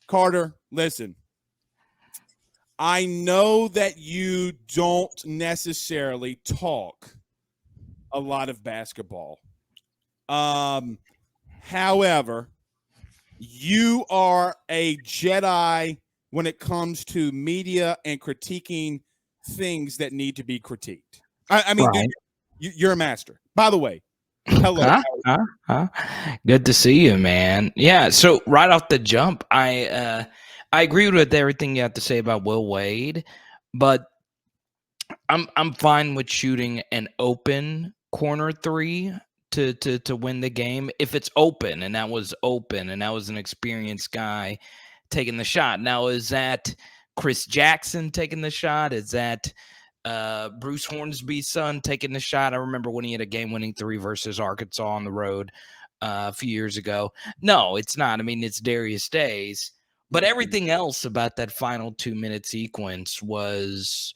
Carter, listen. I know that you don't necessarily talk a lot of basketball. However, you are a Jedi when it comes to media and critiquing things that need to be critiqued. I mean, dude, Right. you're a master. By the way, hello. Huh? Huh? Good to see you, man. Yeah. So right off the jump, I agree with everything you have to say about Will Wade, but I'm fine with shooting an open corner three to win the game if it's open, and that was open, and that was an experienced guy taking the shot. Now, is that Chris Jackson taking the shot? Is that Bruce Hornsby's son taking the shot? I remember when he had a game-winning three versus Arkansas on the road a few years ago. No, it's not. I mean, it's Darius Days. But everything else about that final 2-minute sequence was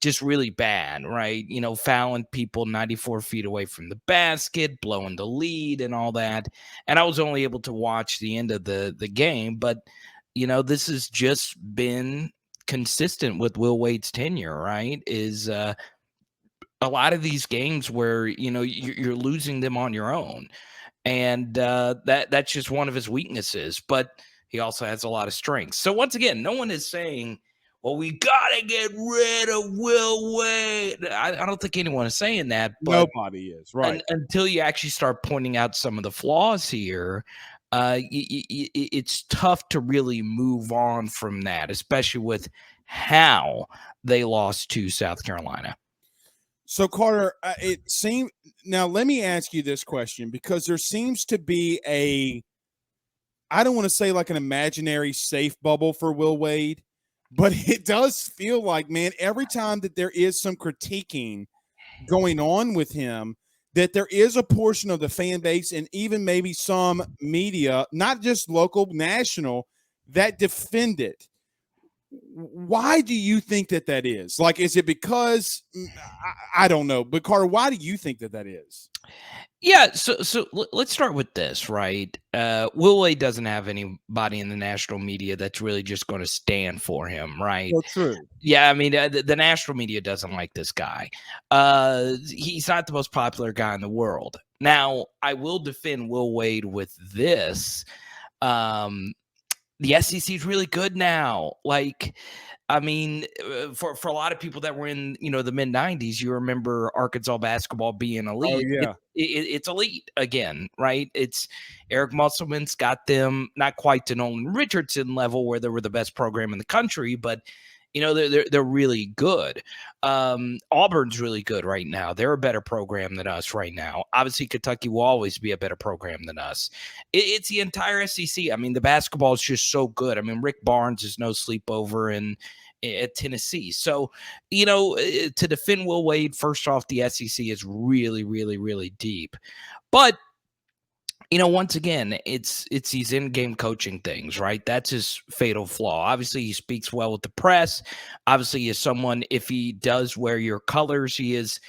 just really bad, right? You know, fouling people 94 feet away from the basket, blowing the lead and all that. And I was only able to watch the end of the game, but you know, this has just been consistent with Will Wade's tenure, right? Is a lot of these games where, you know, you're losing them on your own. And that's just one of his weaknesses, but he also has a lot of strengths. So once again, no one is saying, well, we gotta get rid of Will Wade. I don't think anyone is saying that, but Nobody is, right. until you actually start pointing out some of the flaws here, it's tough to really move on from that, especially with how they lost to South Carolina. So, Carter, it seemed now. Let me ask you this question because there seems to be I don't want to say like an imaginary safe bubble for Will Wade, but it does feel like, man, every time that there is some critiquing going on with him, that there is a portion of the fan base and even maybe some media, not just local, national, that defend it. Why do you think that is? Like, is it because I don't know, but Carter, why do you think that is? Yeah, so let's start with this, right? Will Wade doesn't have anybody in the national media that's really just going to stand for him, right? So true. Yeah, I mean, the national media doesn't like this guy. He's not the most popular guy in the world. Now, I will defend Will Wade with this. Um, the SEC is really good now. Like, I mean, for a lot of people that were in, you know, the mid 90s, you remember Arkansas basketball being Oh elite. yeah. It's elite again, right? It's Eric Musselman's got them not quite to Nolan Richardson level where they were the best program in the country, but you know they're really good. Auburn's really good right now. They're a better program than us right now. Obviously, Kentucky will always be a better program than us. It's the entire SEC. I mean, the basketball is just so good. I mean, Rick Barnes is no sleepover at Tennessee. So, you know, to defend Will Wade, first off, the SEC is really, really, really deep. But you know, once again, it's these in-game coaching things, right? That's his fatal flaw. Obviously, he speaks well with the press. Obviously, he is someone, if he does wear your colors, he is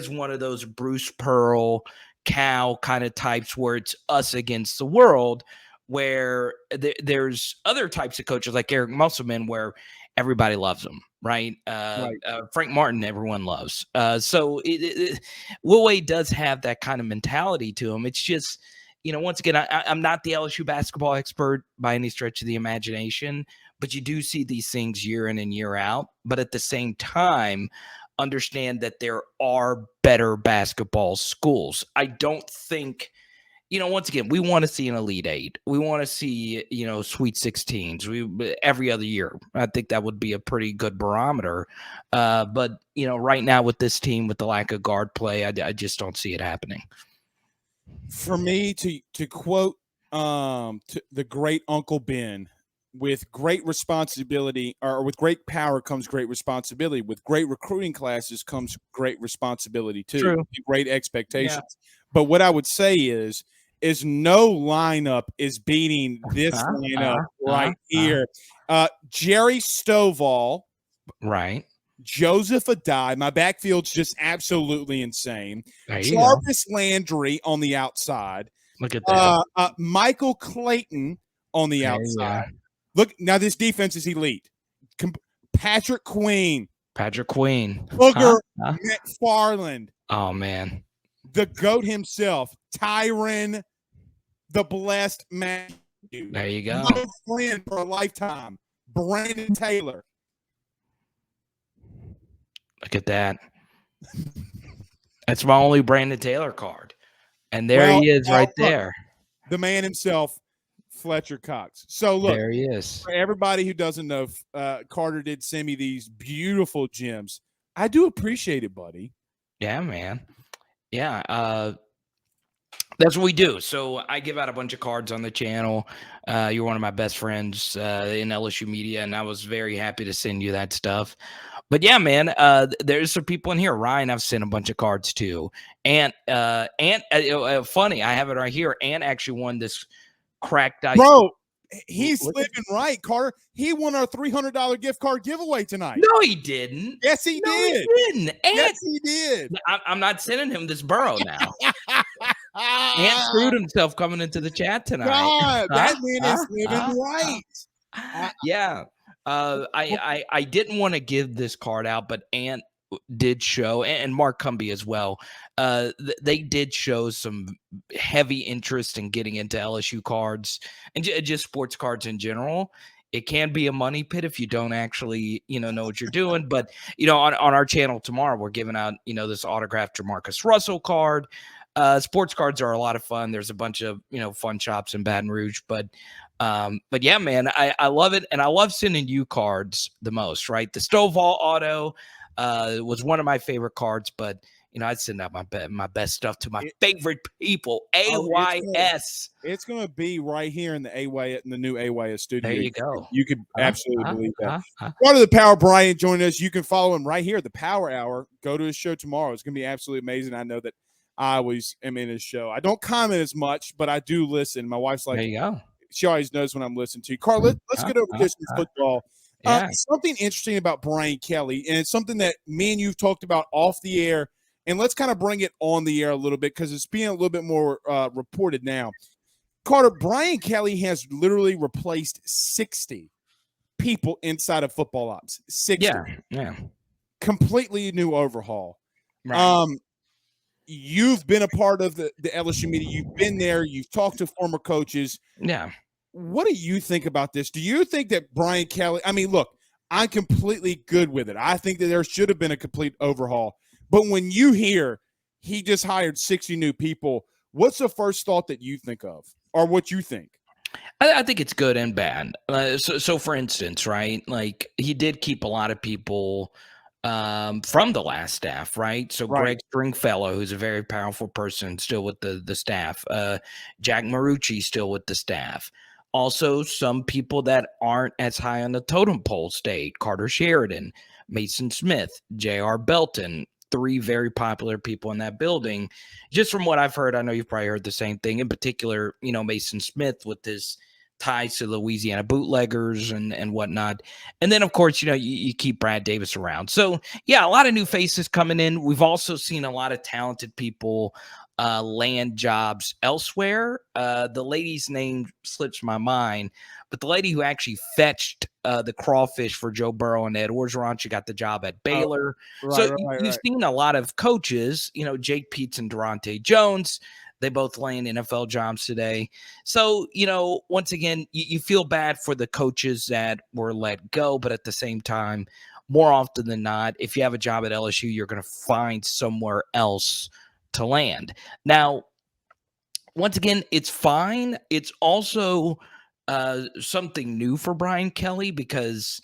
one of those Bruce Pearl, Cal kind of types where it's us against the world, where there's other types of coaches like Eric Musselman where everybody loves him, right? Right. Frank Martin, everyone loves. So Will Wade does have that kind of mentality to him. It's just, you know, once again, I'm not the LSU basketball expert by any stretch of the imagination, but you do see these things year in and year out. But at the same time, understand that there are better basketball schools. I don't think, you know, once again, we want to see an Elite Eight. We want to see, you know, Sweet 16s every other year. I think that would be a pretty good barometer. But, you know, right now with this team, with the lack of guard play, I just don't see it happening. For me to quote to the great Uncle Ben, with great responsibility or with great power comes great responsibility. With great recruiting classes comes great responsibility too, True. and great Yeah. expectations. But what I would say is no lineup is beating this lineup right here. Jerry Stovall, Right. Joseph Adai. My backfield's just absolutely insane. There you go. Jarvis Landry on the outside. Look at that. Michael Clayton on the There you go. outside. Look, now this defense is elite. Patrick Queen, Huh? Booger McFarland, Oh man, the GOAT himself, Tyron the Blessed Matthew, there you go. my friend for a lifetime, Brandon Taylor. Look at that. That's my only Brandon Taylor card. And there he is right there. The man himself, Fletcher Cox. So look, there he is. For everybody who doesn't know, Carter did send me these beautiful gems. I do appreciate it, buddy. Yeah, man. Yeah. That's what we do. So I give out a bunch of cards on the channel. You're one of my best friends in LSU media, and I was very happy to send you that stuff. But yeah, man, there's some people in here. Ryan, I've sent a bunch of cards to. And funny, I have it right here. And actually won this cracked ice. Bro, he's living right, Carter. He won our $300 gift card giveaway tonight. No, he didn't. Yes, he did. He didn't. And yes, he did. I'm not sending him this burrow now. Ant screwed himself coming into the chat tonight. God, that man is living right. Yeah. I didn't want to give this card out, but Ant did show, and Mark Cumby as well. They did show some heavy interest in getting into LSU cards and just sports cards in general. It can be a money pit if you don't actually, know what you're doing. But, on our channel tomorrow, we're giving out, this autographed Jamarcus Russell card. Sports cards are a lot of fun. There's a bunch of, fun shops in Baton Rouge, but yeah, man, I love it. And I love sending you cards the most, right? The Stovall auto was one of my favorite cards, but I'd send out my best stuff to my favorite people. AYS. It's gonna be right here in the AYS, in the new AYS studio. There you go. You could absolutely believe that. Part of the Power Brian joined us. You can follow him right here, the Power Hour. Go to his show tomorrow. It's gonna be absolutely amazing. I know that I always am in his show. I don't comment as much, but I do listen. My wife's like, there you go. She always knows when I'm listening to you. Carl, let's get over to football. Yeah. Something interesting about Brian Kelly, and it's something that me and you've talked about off the air, and let's kind of bring it on the air a little bit because it's being a little bit more reported now. Carter, Brian Kelly has literally replaced 60 people inside of football ops. 60. Yeah. Completely new overhaul. Right. You've been a part of the LSU media. You've been there. You've talked to former coaches. Yeah. What do you think about this? Do you think that Brian Kelly – I mean, look, I'm completely good with it. I think that there should have been a complete overhaul. But when you hear he just hired 60 new people, what's the first thought that you think of or what you think? I think it's good and bad. So for instance, right, like he did keep a lot of people from the last staff, right? So Greg Stringfellow, who's a very powerful person, still with the staff. Jack Marucci still with the staff. Also, some people that aren't as high on the totem pole stayed. Carter Sheridan, Mason Smith, J.R. Belton, 3 very popular people in that building. Just from what I've heard, I know you've probably heard the same thing. In particular, Mason Smith with his ties to Louisiana bootleggers and whatnot. And then, of course, you keep Brad Davis around. So, yeah, a lot of new faces coming in. We've also seen a lot of talented people land jobs elsewhere. The lady's name slips my mind, but the lady who actually fetched the crawfish for Joe Burrow and Ed Orgeron, she got the job at Baylor. You've seen a lot of coaches, Jake Peets and Durante Jones. They both land NFL jobs today. So, once again, you feel bad for the coaches that were let go, but at the same time, more often than not, if you have a job at LSU, you're going to find somewhere else to land. Now, once again, it's fine. It's also something new for Brian Kelly because,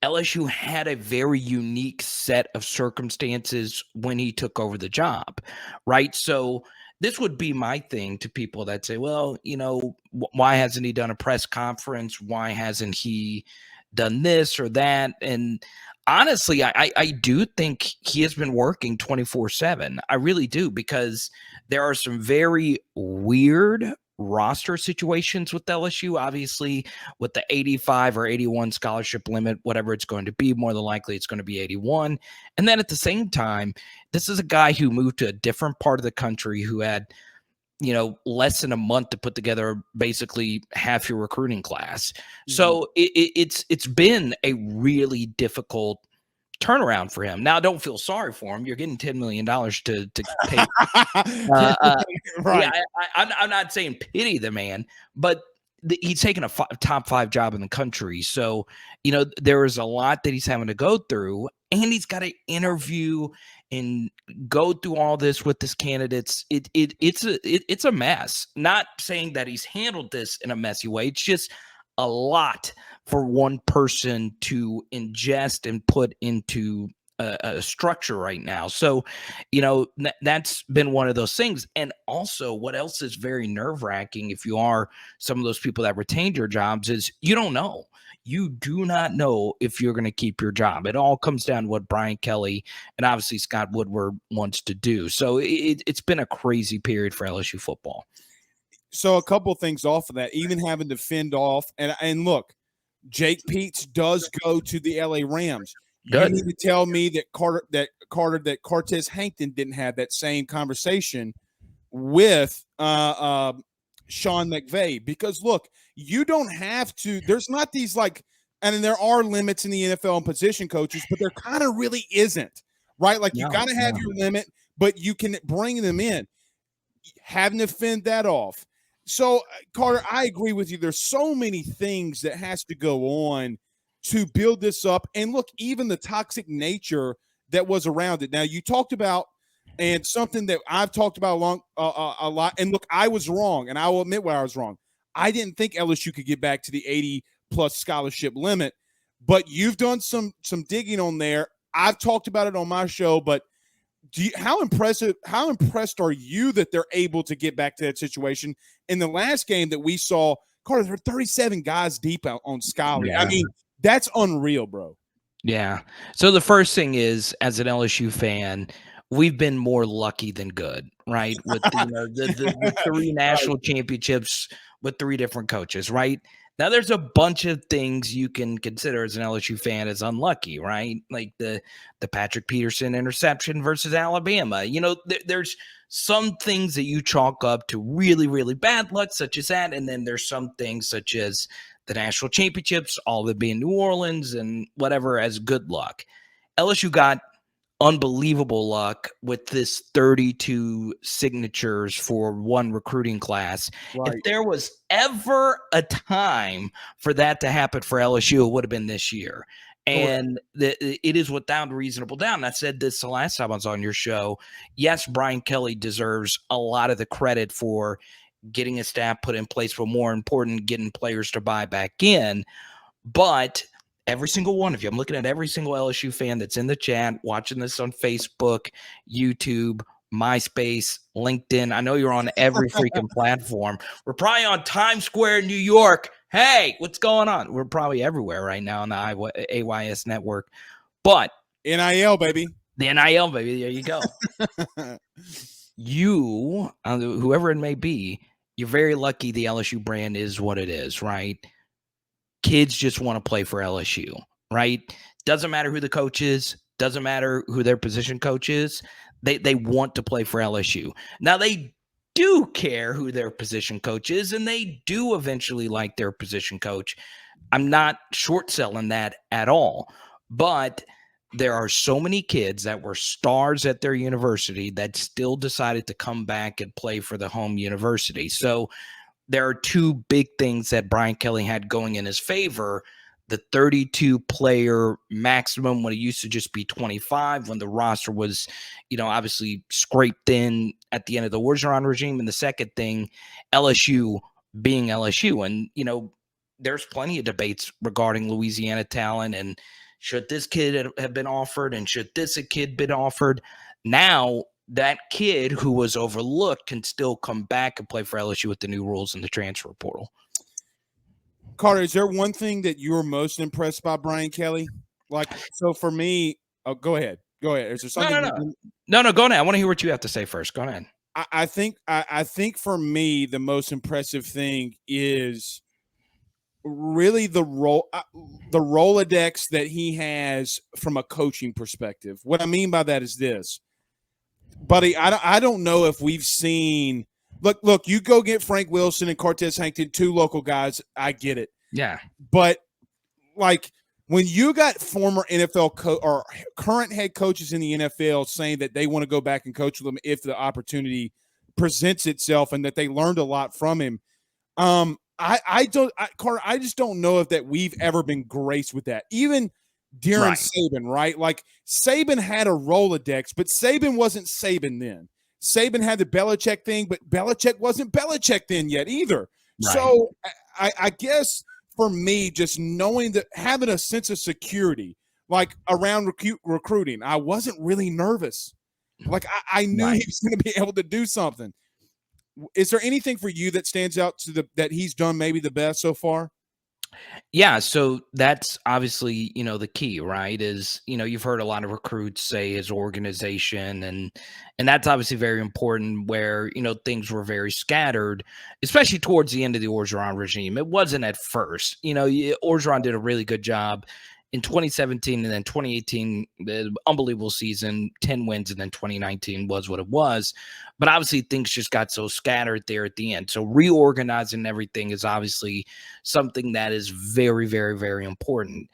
LSU had a very unique set of circumstances when he took over the job, right? So this would be my thing to people that say, well, why hasn't he done a press conference? Why hasn't he done this or that? And honestly, I do think he has been working 24/7. I really do, because there are some very weird roster situations with LSU, obviously with the 85 or 81 scholarship limit, whatever it's going to be. More than likely it's going to be 81. And then at the same time, this is a guy who moved to a different part of the country, who had less than a month to put together basically half your recruiting class. So it's been a really difficult turnaround for him. Now, don't feel sorry for him. You're getting $10 million to pay. Right. Yeah, I'm not saying pity the man, but he's taking a top 5 job in the country. So, there is a lot that he's having to go through, and he's got to interview and go through all this with his candidates. It's a mess. Not saying that he's handled this in a messy way. It's just a lot for one person to ingest and put into a structure right now. So, that's been one of those things. And also, what else is very nerve-wracking if you are some of those people that retained your jobs is you don't know. You do not know if you're going to keep your job. It all comes down to what Brian Kelly and obviously Scott Woodward wants to do. So it's been a crazy period for LSU football. So a couple of things off of that, even having to fend off, and look, Jake Peets does go to the LA Rams. Good. You need to tell me that Cortez Hankton didn't have that same conversation with Sean McVay, because look, you don't have to. There's not these and there are limits in the NFL on position coaches, but there kind of really isn't, right? Like you got to have your limit, but you can bring them in. Having to fend that off. So, Carter, I agree with you. There's so many things that has to go on to build this up. And look, even the toxic nature that was around it. Now, you talked about, and something that I've talked about a lot. And look, I was wrong, and I will admit where I was wrong. I didn't think LSU could get back to the 80-plus scholarship limit, but you've done some digging on there. I've talked about it on my show, but how impressed are you that they're able to get back to that situation? In the last game that we saw, Carter, there were 37 guys deep out on Scholar. Yeah. I mean, that's unreal, bro. Yeah. So the first thing is, as an LSU fan, we've been more lucky than good, right? With the 3 national championships with 3 different coaches, right? Now, there's a bunch of things you can consider as an LSU fan as unlucky, right? Like the Patrick Peterson interception versus Alabama. There's some things that you chalk up to really, really bad luck, such as that. And then there's some things such as the national championships, all of it being New Orleans and whatever, as good luck. LSU got unbelievable luck with this 32 signatures for one recruiting class. Right. If there was ever a time for that to happen for LSU, it would have been this year. And it is without reasonable doubt. And I said this the last time I was on your show. Yes, Brian Kelly deserves a lot of the credit for getting a staff put in place, but more important, getting players to buy back in. But every single one of you, I'm looking at every single LSU fan that's in the chat, watching this on Facebook, YouTube, MySpace, LinkedIn. I know you're on every freaking platform. We're probably on Times Square, New York. Hey, what's going on? We're probably everywhere right now on the AYS network. But NIL, baby. The NIL, baby. There you go. You, whoever it may be, you're very lucky the LSU brand is what it is, right? Kids just want to play for LSU, right? Doesn't matter who the coach is. Doesn't matter who their position coach is. They want to play for LSU. Now, they do care who their position coach is, and they do eventually like their position coach. I'm not short selling that at all. But there are so many kids that were stars at their university that still decided to come back and play for the home university. So there are 2 big things that Brian Kelly had going in his favor. The 32-player maximum, when it used to just be 25, when the roster was, obviously scraped thin at the end of the Orgeron regime. And the second thing, LSU being LSU. And, there's plenty of debates regarding Louisiana talent and should this kid have been offered and should this kid been offered. Now, that kid who was overlooked can still come back and play for LSU with the new rules in the transfer portal. Carter, is there one thing that you were most impressed by Brian Kelly? So for me, go ahead. Is there something? No, go ahead. I want to hear what you have to say first. Go ahead. I think for me, the most impressive thing is really the Rolodex that he has from a coaching perspective. What I mean by that is this. Buddy, I don't know if we've seen look, you go get Frank Wilson and Cortez Hankton, 2 local guys. I get it. Yeah. But like when you got former NFL or current head coaches in the NFL saying that they want to go back and coach with him if the opportunity presents itself and that they learned a lot from him. Carter, I just don't know if that we've ever been graced with that. Even during Saban, right? Like Saban had a Rolodex, but Saban wasn't Saban then. Saban had the Belichick thing, but Belichick wasn't Belichick then yet either. Right. So I guess for me, just knowing that, having a sense of security, like around recruiting, I wasn't really nervous. Like I knew he was going to be able to do something. Is there anything for you that stands out to that he's done maybe the best so far? Yeah, so that's obviously, the key, right? Is, you've heard a lot of recruits say his organization, and that's obviously very important where, things were very scattered, especially towards the end of the Orgeron regime. It wasn't at first. Orgeron did a really good job in 2017, and then 2018, the unbelievable season, 10 wins, and then 2019 was what it was. But obviously things just got so scattered there at the end. So reorganizing everything is obviously something that is very, very, very important.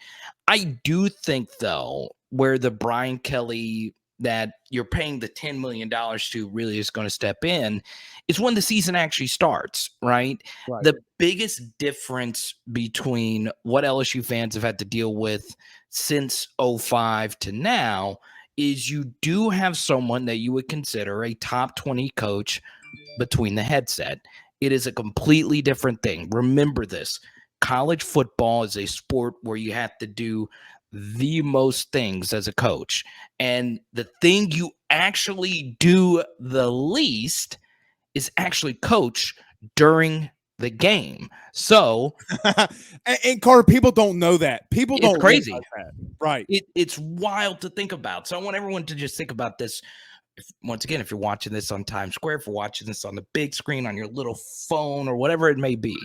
I do think, though, where the Brian Kelly that you're paying the $10 million to really is going to step in is when the season actually starts, right? The biggest difference between what LSU fans have had to deal with since 05 to now is you do have someone that you would consider a top 20 coach between the headset. It is a completely different thing. Remember this. College football is a sport where you have to do the most things as a coach. And the thing you actually do the least is actually coach during the game. So and Carter, people don't know that. People don't crazy. That. Right. It's wild to think about. So I want everyone to just think about this. Once again, if you're watching this on Times Square, if you're watching this on the big screen, on your little phone or whatever it may be,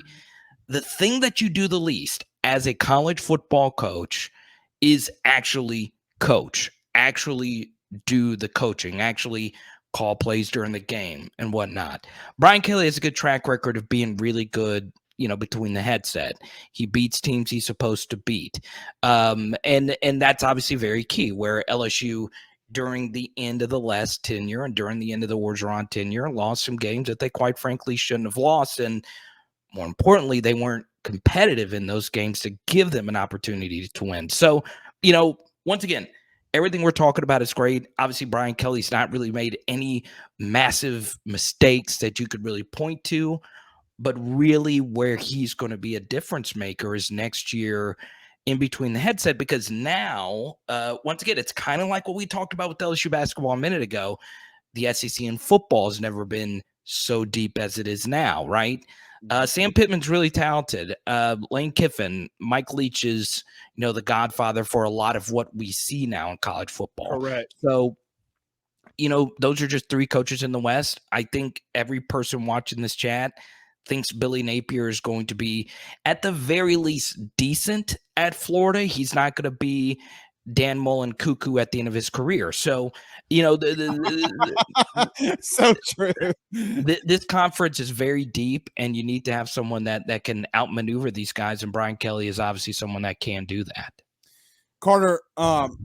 the thing that you do the least as a college football coach is actually coach, actually do the coaching, actually call plays during the game and whatnot. Brian Kelly has a good track record of being really good, between the headset. He beats teams he's supposed to beat. And that's obviously very key, where LSU during the end of the last tenure and during the end of the Orgeron tenure lost some games that they quite frankly shouldn't have lost. And more importantly, they weren't competitive in those games to give them an opportunity to win. So, once again, everything we're talking about is great. Obviously, Brian Kelly's not really made any massive mistakes that you could really point to, but really where he's going to be a difference maker is next year in between the headset, because now, once again, it's kind of like what we talked about with LSU basketball a minute ago. The SEC in football has never been so deep as it is now, right? Sam Pittman's really talented. Lane Kiffin, Mike Leach is, the godfather for a lot of what we see now in college football. Correct. So, those are just 3 coaches in the West. I think every person watching this chat thinks Billy Napier is going to be, at the very least, decent at Florida. He's not going to be Dan Mullen cuckoo at the end of his career. So, so true. This conference is very deep, and you need to have someone that can outmaneuver these guys. And Brian Kelly is obviously someone that can do that. Carter,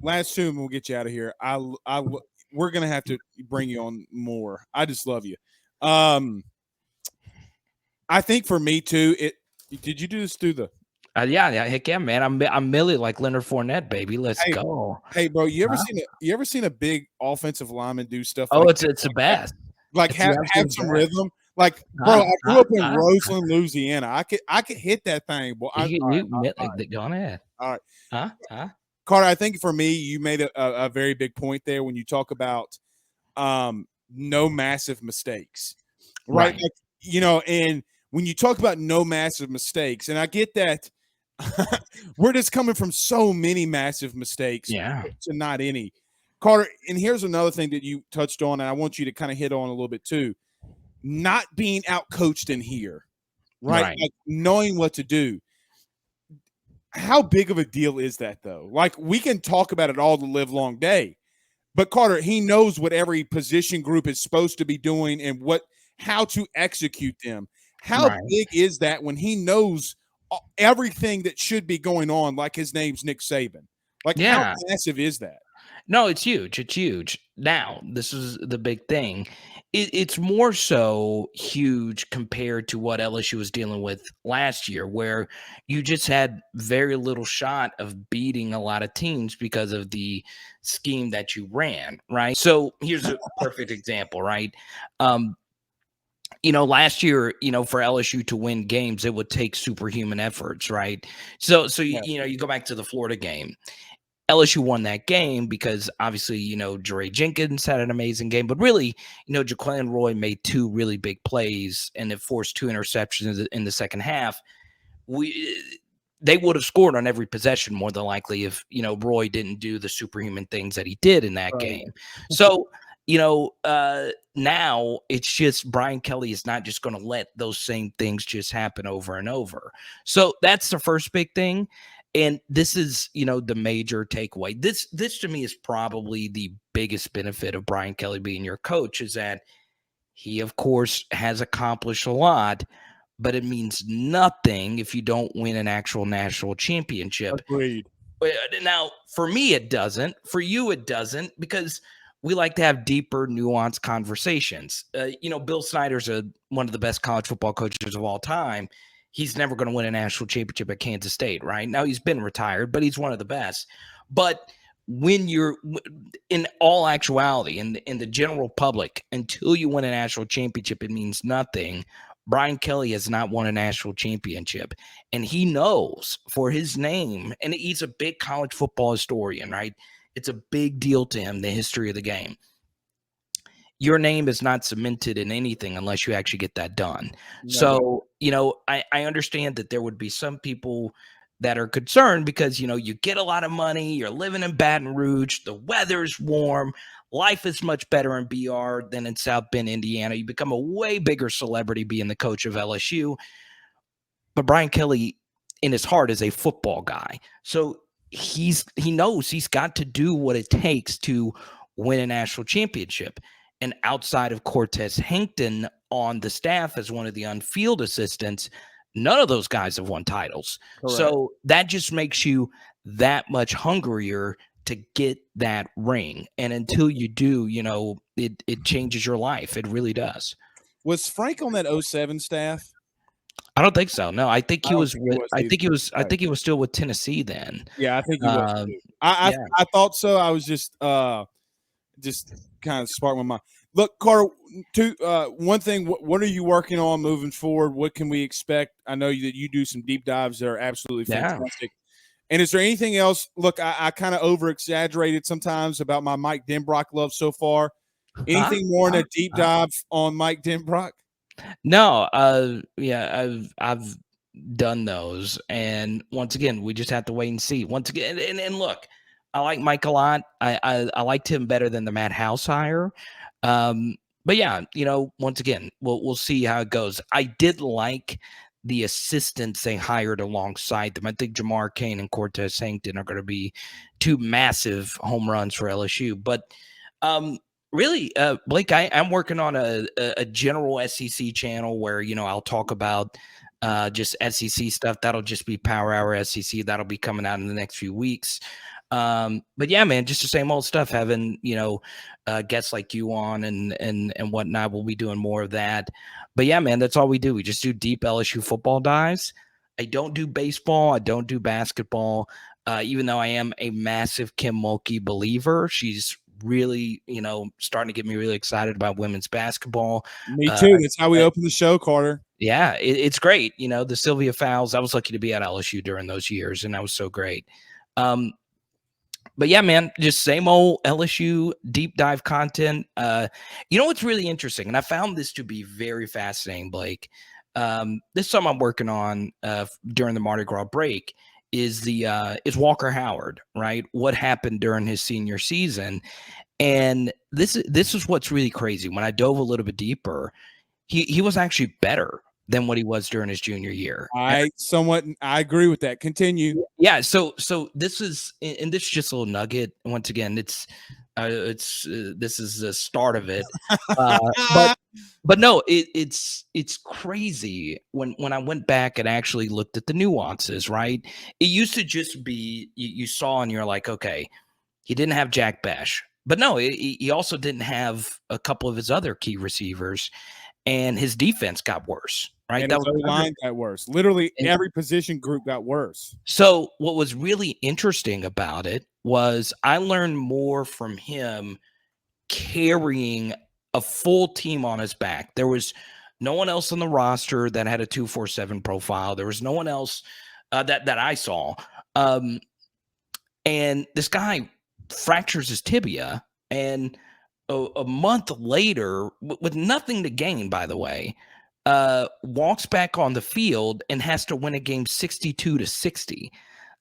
last two, and we'll get you out of here. We're gonna have to bring you on more. I just love you. I think for me too. Did you do this through the? Yeah, heck yeah, man. I'm Millie like Leonard Fournette, baby. Let's go. Hey, bro, you ever seen a big offensive lineman do stuff? Oh, it's the best. Like have some rhythm. Like, bro, I grew up in Roseland, Louisiana. I could hit that thing, boy. Go on ahead. All right. Huh? Carter, I think for me, you made a very big point there when you talk about no massive mistakes, right? Like, and when you talk about no massive mistakes, and I get that we're just coming from so many massive mistakes to not any. Carter, and here's another thing that you touched on, and I want you to kind of hit on a little bit too. Not being out-coached in here, right? Like knowing what to do. How big of a deal is that, though? Like, we can talk about it all the live long day, but Carter, he knows what every position group is supposed to be doing and how to execute them. How Right. big is that when he knows everything that should be going on, like his name's Nick Saban? Like, how Yeah. massive is that? No, it's huge. It's huge. Now, this is the big thing. It's more so huge compared to what LSU was dealing with last year, where you just had very little shot of beating a lot of teams because of the scheme that you ran, right? So here's a perfect example, right? Um, last year, for LSU to win games, it would take superhuman efforts, right? So Yeah, you go back to the Florida game. LSU won that game because obviously, Jere Jenkins had an amazing game, but really, Jaquan Roy made two really big plays and it forced two interceptions in the second half. They would have scored on every possession more than likely if, Roy didn't do the superhuman things that he did in that right. game. So, now it's just Brian Kelly is not just going to let those same things just happen over and over. So that's the first big thing. And this is, the major takeaway. This to me is probably the biggest benefit of Brian Kelly being your coach is that he, of course, has accomplished a lot, but it means nothing if you don't win an actual national championship. Agreed. Now, for me, it doesn't. For you, it doesn't, because we like to have deeper, nuanced conversations. Bill Snyder's one of the best college football coaches of all time. He's never going to win a national championship at Kansas State, right? Now he's been retired, but he's one of the best. But when you're in all actuality, in the general public, until you win a national championship, it means nothing. Brian Kelly has not won a national championship, and he knows for his name, and he's a big college football historian, right? It's a big deal to him, the history of the game. Your name is not cemented in anything unless you actually get that done. No doubt. So, I understand that there would be some people that are concerned because, you get a lot of money, you're living in Baton Rouge, the weather's warm, life is much better in BR than in South Bend, Indiana. You become a way bigger celebrity being the coach of LSU. But Brian Kelly, in his heart, is a football guy. So he knows he's got to do what it takes to win a national championship. And outside of Cortez Hankton on the staff as one of the on-field assistants, none of those guys have won titles. Correct. So that just makes you that much hungrier to get that ring. And until you do, it changes your life. It really does. Was Frank on that 07 staff? I don't think so. No, I think I he don't was think he with was I either. think he was I Right. think he was still with Tennessee then. Yeah, I think he was Um, too. I yeah. I thought so. I was just kind of sparked my mind. Look, Carter, one thing. What are you working on moving forward? What can we expect? I know that you do some deep dives that are absolutely Yeah. fantastic. And is there anything else? Look, I kind of over exaggerated sometimes about my Mike Denbrock love so far. Huh? Anything more in Huh? a deep Huh? dive on Mike Denbrock? No, yeah, I've done those, and once again, we just have to wait and see. Once again, and look, I like Mike a lot. I liked him better than the Matt House hire. But yeah, once again, we'll see how it goes. I did like the assistants they hired alongside them. I think Jamar Kane and Cortez Hankton are going to be two massive home runs for LSU. But really, Blake, I'm working on a general SEC channel where I'll talk about just SEC stuff. That'll just be Power Hour SEC. That'll be coming out in the next few weeks. But yeah, man, just the same old stuff. Having guests like you on and whatnot. We'll be doing more of that. But yeah, man, that's all we do. We just do deep LSU football dives. I don't do baseball. I don't do basketball. Even though I am a massive Kim Mulkey believer, she's really, starting to get me really excited about women's basketball. Me too. That's how we open the show, Carter. Yeah, it's great. The Sylvia Fowles. I was lucky to be at LSU during those years, and that was so great. But yeah, man, just same old LSU deep dive content. What's really interesting, and I found this to be very fascinating, Blake. This is something I'm working on during the Mardi Gras break. Is Walker Howard, right? What happened during his senior season? And this is what's really crazy. When I dove a little bit deeper, he was actually better than what he was during his junior year. I agree with that. Continue. Yeah. So this is, and this is just a little nugget. Once again, this is the start of it. But But no, it's crazy when I went back and actually looked at the nuances, right? It used to just be you saw and you're like, okay, he didn't have Jack Besh, but no, he also didn't have a couple of his other key receivers, and his defense got worse, right? And That his was O-line got worse. Literally every position group got worse. so what was really interesting about it was I learned more from him carrying a full team on his back. There was no one else on the roster that had a 247 profile. There was no one else that I saw. Um, and this guy fractures his tibia, and a month later, with nothing to gain, by the way, walks back on the field and has to win a game 62-60.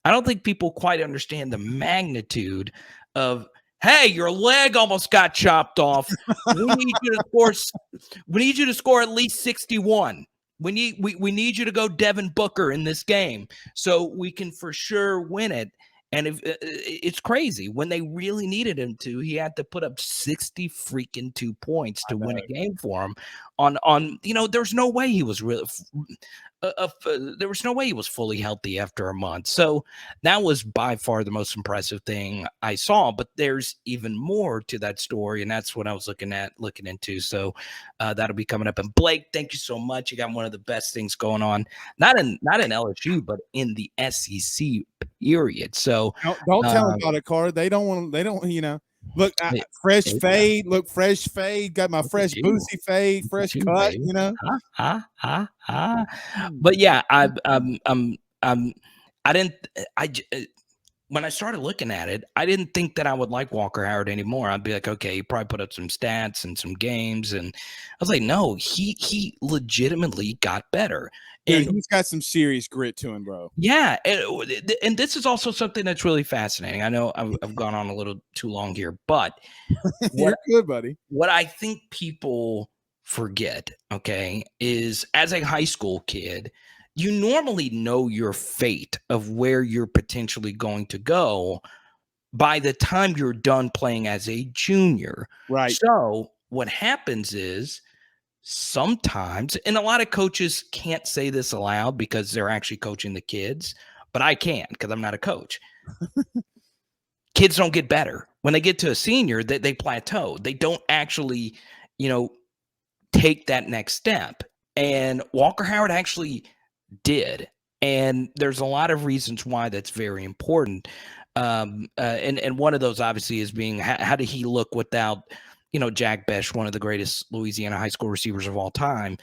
I don't think people quite understand the magnitude of, hey, your leg almost got chopped off. We need you to score. We need you to score at least 61. We need you to go Devin Booker in this game so we can for sure win it. And if it's crazy, when they really needed him to, he had to put up 60 freaking 2 points to win a game for him. On there's no way he was really. There was no way he was fully healthy after a month. So that was by far the most impressive thing I saw. But there's even more to that story, and that's what I was looking into. So that'll be coming up. And Blake, thank you so much. You got one of the best things going on, not in LSU, but in the SEC period. So don't tell them about it, Carter. They don't want. They don't. Look, fresh fade. Look, fresh fade. Got my fresh Boosie fade, fresh cut. Baby. But yeah, I didn't. When I started looking at it, I didn't think that I would like Walker Howard anymore. I'd be like, okay, he probably put up some stats and some games, and I was like, no, he legitimately got better. And he's got some serious grit to him, bro. Yeah, and this is also something that's really fascinating. I know I've gone on a little too long here, but you're good, buddy. What I think people forget, okay, is as a high school kid, you normally know your fate of where you're potentially going to go by the time you're done playing as a junior. Right. So what happens is sometimes, and a lot of coaches can't say this aloud because they're actually coaching the kids, but I can because I'm not a coach. Kids don't get better. When they get to a senior, they plateau. They don't actually, take that next step. And Walker Howard actually did. And there's a lot of reasons why that's very important. And one of those obviously is being how did he look without, Jack Besh, one of the greatest Louisiana high school receivers of all time.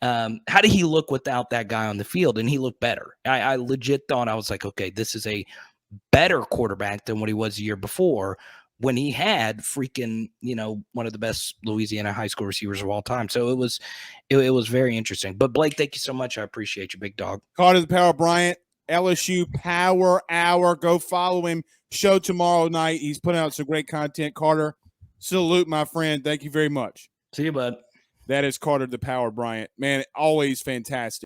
How did he look without that guy on the field? And he looked better. I legit thought, I was like, okay, this is a better quarterback than what he was the year before when he had freaking, one of the best Louisiana high school receivers of all time. So it was very interesting. But Blake, thank you so much. I appreciate you, big dog. Carter the Power Bryant, LSU Power Hour. Go follow him. Show tomorrow night. He's putting out some great content. Carter, salute, my friend. Thank you very much. See you, bud. That is Carter the Power Bryant. Man, always fantastic.